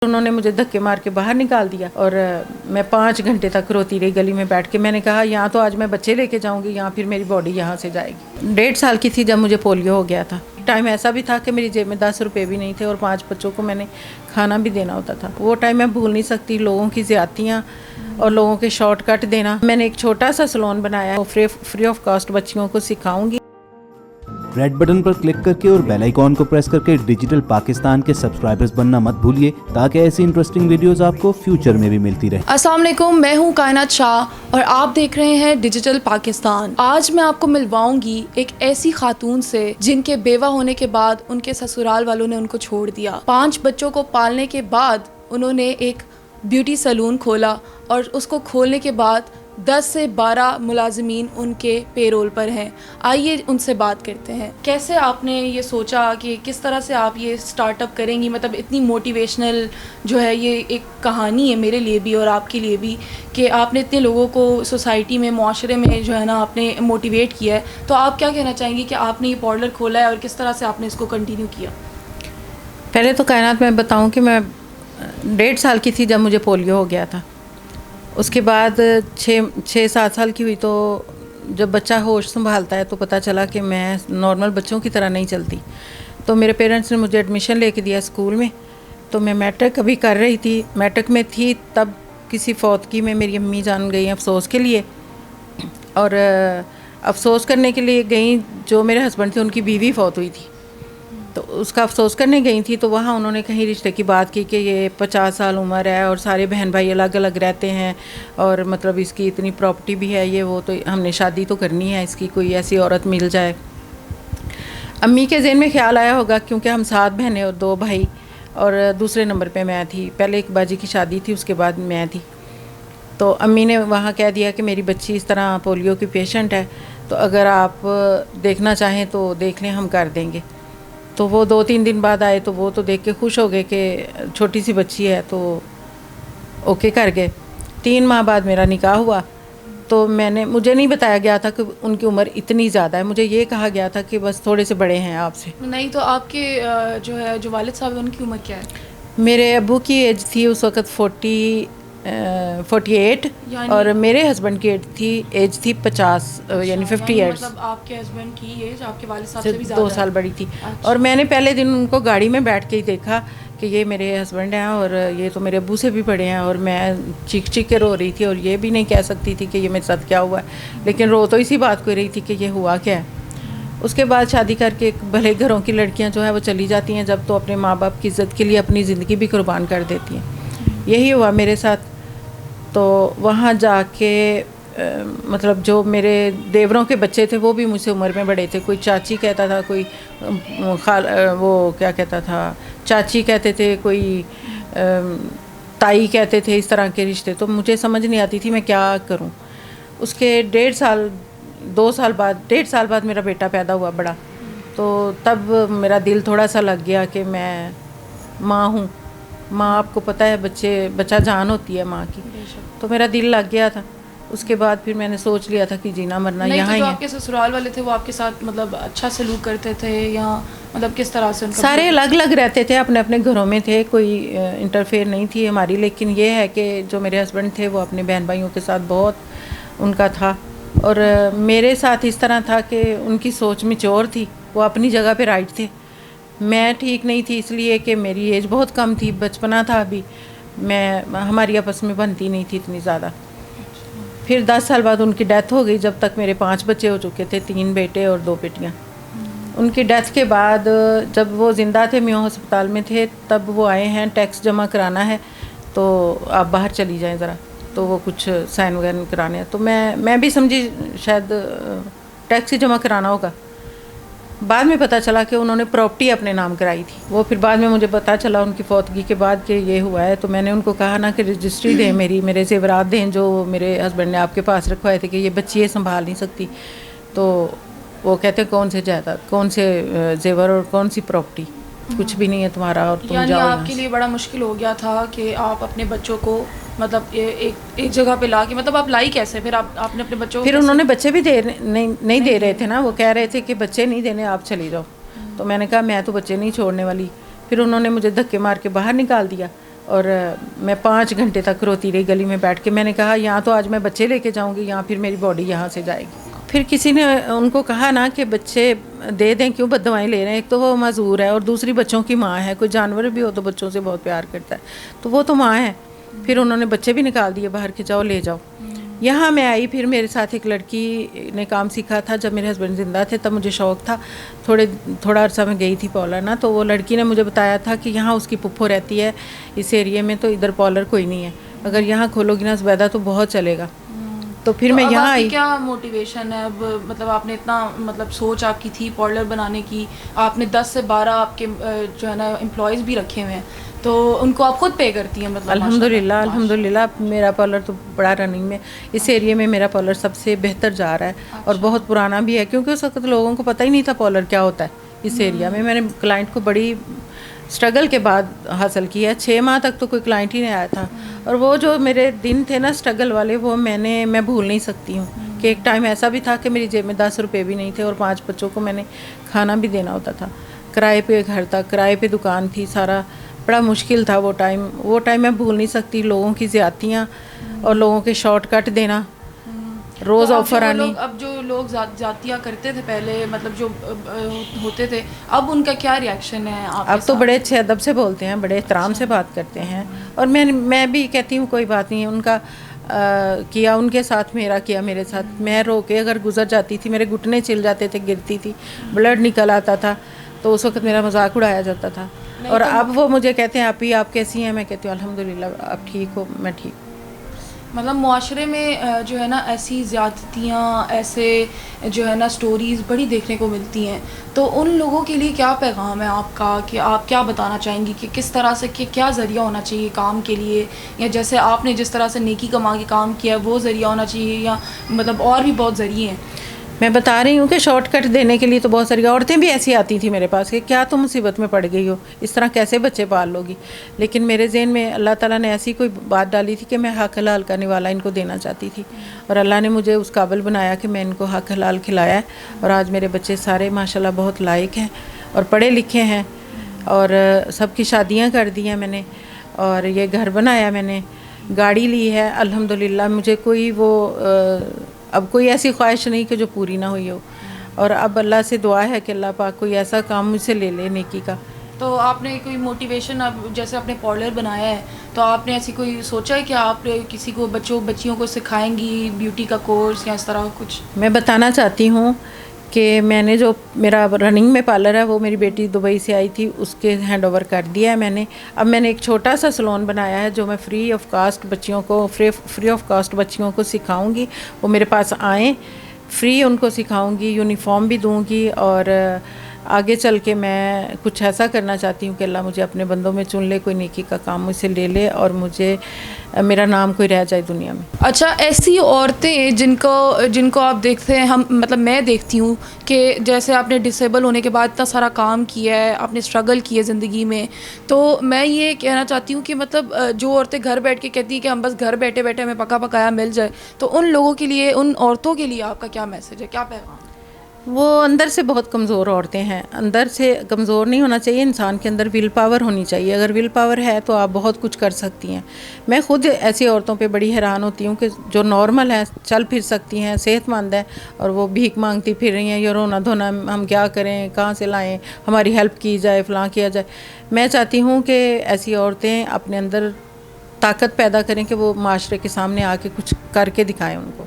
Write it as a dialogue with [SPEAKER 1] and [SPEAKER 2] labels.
[SPEAKER 1] انہوں نے مجھے دھکے مار کے باہر نکال دیا اور میں 5 گھنٹے تک روتی رہی گلی میں بیٹھ کے. میں نے کہا یہاں تو آج میں بچے لے کے جاؤں گی, یہاں پھر میری باڈی یہاں سے جائے گی. 1.5 سال کی تھی جب مجھے پولیو ہو گیا تھا. ٹائم ایسا بھی تھا کہ میری جیب میں 10 روپے بھی نہیں تھے اور 5 بچوں کو میں نے کھانا بھی دینا ہوتا تھا. وہ ٹائم میں بھول نہیں سکتی, لوگوں کی زیادتیاں اور لوگوں کے شارٹ کٹ دینا. میں نے ایک چھوٹا سا سلون بنایا ہے, فری آف کاسٹ بچیوں کو سکھاؤں گی.
[SPEAKER 2] ریڈ بٹن پر کلک کر کے اور بیل آئیکن کو پریس کر کے ڈیجیٹل پاکستان کے سبسکرائبرز بننا مت بھولیے تاکہ ایسی انٹرسٹنگ ویڈیوز آپ کو فیوچر میں بھی ملتی رہے.
[SPEAKER 3] السلام علیکم, میں ہوں کائنات شاہ اور آپ دیکھ رہے ہیں ڈیجیٹل پاکستان. آج میں آپ کو ملواؤں گی ایک ایسی خاتون سے جن کے بیوہ ہونے کے بعد ان کے سسرال والوں نے ان کو چھوڑ دیا. 5 بچوں کو پالنے کے بعد انہوں نے ایک بیوٹی سیلون کھولا اور اس کو کھولنے کے بعد 10 سے 12 ملازمین ان کے پے رول پر ہیں. آئیے ان سے بات کرتے ہیں. کیسے آپ نے یہ سوچا کہ کس طرح سے آپ یہ سٹارٹ اپ کریں گی؟ مطلب اتنی موٹیویشنل جو ہے یہ ایک کہانی ہے میرے لیے بھی اور آپ کے لیے بھی کہ آپ نے اتنے لوگوں کو سوسائٹی میں, معاشرے میں جو ہے نا آپ نے موٹیویٹ کیا ہے. تو آپ کیا کہنا چاہیں گی کہ آپ نے یہ پارلر کھولا ہے اور کس طرح سے آپ نے اس کو کنٹینیو کیا؟
[SPEAKER 1] پہلے تو کائنات میں بتاؤں کہ میں 1.5 سال کی تھی جب مجھے پولیو ہو گیا تھا. اس کے بعد 6-7 سال کی ہوئی تو جب بچہ ہوش سنبھالتا ہے تو پتہ چلا کہ میں نارمل بچوں کی طرح نہیں چلتی. تو میرے پیرنٹس نے مجھے ایڈمیشن لے کے دیا اسکول میں. تو میں میٹرک ابھی کر رہی تھی, میٹرک میں تھی تب کسی فوتگی میں میری امی جان گئی افسوس کے لیے. اور افسوس کرنے کے لیے گئیں, جو میرے ہسبینڈ تھے ان کی بیوی فوت ہوئی تھی تو اس کا افسوس کرنے گئی تھی. تو وہاں انہوں نے کہیں رشتے کی بات کی کہ یہ 50 سال عمر ہے اور سارے بہن بھائی الگ الگ رہتے ہیں اور مطلب اس کی اتنی پراپرٹی بھی ہے, یہ وہ, تو ہم نے شادی تو کرنی ہے, اس کی کوئی ایسی عورت مل جائے. امی کے ذہن میں خیال آیا ہوگا کیونکہ ہم 7 بہنیں اور 2 بھائی اور دوسرے نمبر پہ میں تھی. پہلے ایک باجی کی شادی تھی, اس کے بعد میں تھی. تو امی نے وہاں کہہ دیا کہ میری بچی اس طرح پولیو کی پیشنٹ ہے, تو اگر آپ دیکھنا چاہیں تو دیکھ لیں, ہم کر دیں گے. تو وہ 2-3 دن بعد آئے تو وہ تو دیکھ کے خوش ہو گئے کہ چھوٹی سی بچی ہے, تو اوکے کر گئے. 3 ماہ بعد میرا نکاح ہوا. تو مجھے نہیں بتایا گیا تھا کہ ان کی عمر اتنی زیادہ ہے, مجھے یہ کہا گیا تھا کہ بس تھوڑے سے بڑے ہیں آپ سے.
[SPEAKER 3] نہیں تو آپ کے جو والد صاحب ہیں ان کی عمر کیا ہے؟
[SPEAKER 1] میرے ابو کی ایج تھی اس وقت 48 اور میرے ہسبینڈ کی ایج تھی 50 یعنی 50 ایئرس.
[SPEAKER 3] مطلب آپ کے ہسبینڈ کی ایج آپ کے والد صاحب سے بھی
[SPEAKER 1] 2 سال بڑی تھی. اور میں نے پہلے دن ان کو گاڑی میں بیٹھ کے ہی دیکھا کہ یہ میرے ہسبینڈ ہیں اور یہ تو میرے ابو سے بھی بڑے ہیں, اور میں چیخ کے رو رہی تھی اور یہ بھی نہیں کہہ سکتی تھی کہ یہ میرے ساتھ کیا ہوا ہے, لیکن رو تو اسی بات کو رہی تھی کہ یہ ہوا کیا ہے. اس کے بعد شادی کر کے بھلے گھروں کی لڑکیاں جو ہے وہ چلی جاتی ہیں جب تو اپنے ماں باپ کی عزت کے لیے اپنی زندگی بھی قربان کر دیتی ہیں. یہی ہوا میرے ساتھ. تو وہاں جا کے مطلب جو میرے دیوروں کے بچے تھے وہ بھی مجھ سے عمر میں بڑے تھے. کوئی چاچی کہتا تھا, کوئی وہ کیا کہتا تھا چاچی کہتے تھے, کوئی تائی کہتے تھے, اس طرح کے رشتے. تو مجھے سمجھ نہیں آتی تھی میں کیا کروں. اس کے 1.5 سال بعد میرا بیٹا پیدا ہوا بڑا. تو تب میرا دل تھوڑا سا لگ گیا کہ میں ماں ہوں. ماں آپ کو پتہ ہے بچہ جان ہوتی ہے ماں کی. تو میرا دل لگ گیا تھا. اس کے بعد پھر میں نے سوچ لیا تھا کہ جینا مرنا یہاں ہی ہے.
[SPEAKER 3] آپ کے سسرال والے تھے وہ آپ کے ساتھ مطلب اچھا سلوک کرتے تھے یا مطلب کس طرح سے؟
[SPEAKER 1] سارے الگ الگ رہتے تھے, اپنے اپنے گھروں میں تھے, کوئی انٹرفیئر نہیں تھی ہماری. لیکن یہ ہے کہ جو میرے ہسبینڈ تھے وہ اپنے بہن بھائیوں کے ساتھ بہت ان کا تھا, اور میرے ساتھ اس طرح تھا کہ ان کی سوچ میچور تھی, وہ اپنی جگہ پہ رائٹ تھے. میں ٹھیک نہیں تھی اس لیے کہ میری ایج بہت کم تھی, بچپنا تھا ابھی, ہماری آپس میں بنتی نہیں تھی اتنی زیادہ. پھر 10 سال بعد ان کی ڈیتھ ہو گئی. جب تک میرے 5 بچے ہو چکے تھے, 3 بیٹے اور 2 بیٹیاں. ان کی ڈیتھ کے بعد جب وہ زندہ تھے میو ہسپتال میں تھے, تب وہ آئے ہیں ٹیکس جمع کرانا ہے تو آپ باہر چلی جائیں ذرا, تو وہ کچھ سائن وغیرہ کرانے ہیں. تو میں بھی سمجھی شاید ٹیکس ہی جمع کرانا ہوگا. بعد میں پتہ چلا کہ انہوں نے پراپرٹی اپنے نام کرائی تھی. وہ پھر بعد میں مجھے پتہ چلا ان کی فوتگی کے بعد کہ یہ ہوا ہے. تو میں نے ان کو کہا نا کہ رجسٹری دیں, میرے زیورات دیں جو میرے ہسبینڈ نے آپ کے پاس رکھوائے تھے, کہ یہ بچی یہ سنبھال نہیں سکتی. تو وہ کہتے ہیں کون سے جائیداد, کون سے زیور اور کون سی پراپرٹی, کچھ بھی نہیں ہے تمہارا اور تم
[SPEAKER 3] یعنی
[SPEAKER 1] جاؤ.
[SPEAKER 3] آپ کے لیے بڑا مشکل ہو گیا تھا کہ آپ اپنے بچوں کو مطلب ایک جگہ پہ لا کے, مطلب آپ لائی کیسے پھر آپ نے اپنے بچوں کو؟
[SPEAKER 1] پھر انہوں نے بچے بھی نہیں دے رہے تھے نا, وہ کہہ رہے تھے کہ بچے نہیں دینے, آپ چلی جاؤ. تو میں نے کہا میں تو بچے نہیں چھوڑنے والی. پھر انہوں نے مجھے دھکے مار کے باہر نکال دیا اور میں 5 گھنٹے تک روتی رہی گلی میں بیٹھ کے. میں نے کہا یہاں تو آج میں بچے لے کے جاؤں گی, یہاں پھر میری باڈی یہاں سے جائے گی. پھر کسی نے ان کو کہا نا کہ بچے دے دیں, کیوں بد دوائیں لے رہے ہیں, ایک تو وہ معذور ہے اور دوسری بچوں کی ماں ہے. کوئی جانور بھی ہو تو بچوں سے بہت پیار کرتا ہے, تو وہ تو ماں ہے. پھر انہوں نے بچے بھی نکال دیے باہر کے, جاؤ لے جاؤ. یہاں میں آئی, پھر میرے ساتھ ایک لڑکی نے کام سیکھا تھا جب میرے ہسبینڈ زندہ تھے, تب مجھے شوق تھا. تھوڑا عرصہ میں گئی تھی پارلر نا, تو وہ لڑکی نے مجھے بتایا تھا کہ یہاں اس کی پھپھو رہتی ہے اس ایریے میں, تو ادھر پارلر کوئی نہیں ہے, اگر یہاں کھولو گی نا زبیدہ تو بہت چلے گا. تو پھر میں یہاں آئی.
[SPEAKER 3] کیا موٹیویشن ہے اب, مطلب آپ نے اتنا مطلب سوچ آپ کی تھی پارلر بنانے کی, آپ نے 10 سے 12 آپ کے جو ہے نا امپلائیز بھی رکھے ہوئے ہیں, تو ان کو آپ خود پے کرتی ہیں مطلب؟
[SPEAKER 1] الحمدللہ میرا پارلر تو بڑا رننگ میں, اس ایریے میں میرا پارلر سب سے بہتر جا رہا ہے اور بہت پرانا بھی ہے, کیونکہ اس وقت لوگوں کو پتہ ہی نہیں تھا پارلر کیا ہوتا ہے اس ایریا میں. میں نے کلائنٹ کو بڑی اسٹرگل کے بعد حاصل کیا. 6 ماہ تک تو کوئی کلائنٹ ہی نہیں آیا تھا, اور وہ جو میرے دن تھے نا اسٹرگل والے, وہ میں بھول نہیں سکتی ہوں. کہ ایک ٹائم ایسا بھی تھا کہ میری جیب میں 10 روپے بھی نہیں تھے, اور 5 بچوں کو میں نے کھانا بھی دینا ہوتا تھا, کرائے پہ گھر تھا, کرائے پہ دکان تھی, سارا بڑا مشکل تھا وہ ٹائم میں بھول نہیں سکتی. لوگوں کی زیادتیاں اور لوگوں کے شارٹ کٹ دینا, روز آفر آنی.
[SPEAKER 3] اب جو لوگ زیادتیاں کرتے تھے پہلے, مطلب جو ہوتے تھے, اب ان کا کیا ریئیکشن ہے آپ کے
[SPEAKER 1] اب تو
[SPEAKER 3] ساتھ؟
[SPEAKER 1] بڑے اچھے ادب سے بولتے ہیں, بڑے احترام سے بات کرتے ہیں, اور میں بھی کہتی ہوں کوئی بات نہیں ہے. ان کا کیا ان کے ساتھ, میرا کیا میرے ساتھ. میں رو کے اگر گزر جاتی تھی, میرے گھٹنے چل جاتے تھے, گرتی تھی, بلڈ نکل آتا تھا, تو اس وقت میرا مذاق اڑایا جاتا تھا. اور اب وہ مجھے کہتے ہیں آپ کیسی ہیں, میں کہتی ہوں الحمدللہ آپ ٹھیک ہو, میں ٹھیک.
[SPEAKER 3] مطلب معاشرے میں جو ہے نا ایسی زیادتیاں, ایسے جو ہے نا سٹوریز بڑی دیکھنے کو ملتی ہیں, تو ان لوگوں کے لیے کیا پیغام ہے آپ کا, کہ آپ کیا بتانا چاہیں گی کہ کس طرح سے, کہ کیا ذریعہ ہونا چاہیے کام کے لیے, یا جیسے آپ نے جس طرح سے نیکی کما کے کام کیا وہ ذریعہ ہونا چاہیے, یا مطلب اور بھی بہت ذریعے ہیں؟
[SPEAKER 1] میں بتا رہی ہوں کہ شارٹ کٹ دینے کے لیے تو بہت ساری عورتیں بھی ایسی آتی تھیں میرے پاس کہ کیا تم مصیبت میں پڑ گئی ہو, اس طرح کیسے بچے پال لو گی. لیکن میرے ذہن میں اللہ تعالیٰ نے ایسی کوئی بات ڈالی تھی کہ میں حق حلال کا نوالا ان کو دینا چاہتی تھی, اور اللہ نے مجھے اس قابل بنایا کہ میں ان کو حق حلال کھلایا ہے. اور آج میرے بچے سارے ماشاءاللہ بہت لائق ہیں اور پڑھے لکھے ہیں, اور سب کی شادیاں کر دی ہیں میں نے, اور یہ گھر بنایا میں نے, گاڑی لی ہے الحمدللہ. مجھے کوئی اب کوئی ایسی خواہش نہیں کہ جو پوری نہ ہوئی ہو, اور اب اللہ سے دعا ہے کہ اللہ پاک کوئی ایسا کام مجھ سے لے لے نیکی کا.
[SPEAKER 3] تو آپ نے کوئی موٹیویشن, اب جیسے آپ نے پارلر بنایا ہے, تو آپ نے ایسی کوئی سوچا ہے کہ آپ کسی کو بچیوں کو سکھائیں گی بیوٹی کا کورس یا اس طرح کچھ؟
[SPEAKER 1] میں بتانا چاہتی ہوں کہ میں نے جو میرا رننگ میں پارلر ہے وہ میری بیٹی دبئی سے آئی تھی, اس کے ہینڈ اوور کر دیا ہے میں نے. اب میں نے ایک چھوٹا سا سلون بنایا ہے جو میں فری آف کاسٹ بچیوں کو سکھاؤں گی. وہ میرے پاس آئیں, فری ان کو سکھاؤں گی, یونیفارم بھی دوں گی, اور آگے چل کے میں کچھ ایسا کرنا چاہتی ہوں کہ اللہ مجھے اپنے بندوں میں چن لے, کوئی نیکی کا کام مجھ سے لے لے, اور مجھے میرا نام کوئی رہ جائے دنیا میں.
[SPEAKER 3] اچھا, ایسی عورتیں جن کو آپ دیکھتے ہیں, مطلب میں دیکھتی ہوں کہ جیسے آپ نے ڈسیبل ہونے کے بعد اتنا سارا کام کیا ہے, آپ نے اسٹرگل کی ہے زندگی میں, تو میں یہ کہنا چاہتی ہوں کہ مطلب جو عورتیں گھر بیٹھ کے کہتی ہیں کہ ہم بس گھر بیٹھے بیٹھے ہمیں پکا پکایا مل جائے, تو ان لوگوں کے لیے, ان عورتوں کے لیے آپ کا کیا میسج ہے, کیا پیغام؟
[SPEAKER 1] وہ اندر سے بہت کمزور عورتیں ہیں. اندر سے کمزور نہیں ہونا چاہیے, انسان کے اندر ول پاور ہونی چاہیے. اگر ول پاور ہے تو آپ بہت کچھ کر سکتی ہیں. میں خود ایسی عورتوں پہ بڑی حیران ہوتی ہوں کہ جو نارمل ہیں, چل پھر سکتی ہیں, صحت مند ہیں, اور وہ بھیک مانگتی پھر رہی ہیں, یہ رونا دھونا ہم کیا کریں, کہاں سے لائیں, ہماری ہیلپ کی جائے, فلاں کیا جائے. میں چاہتی ہوں کہ ایسی عورتیں اپنے اندر طاقت پیدا کریں کہ وہ معاشرے کے سامنے آ کے کچھ کر کے دکھائیں ان کو.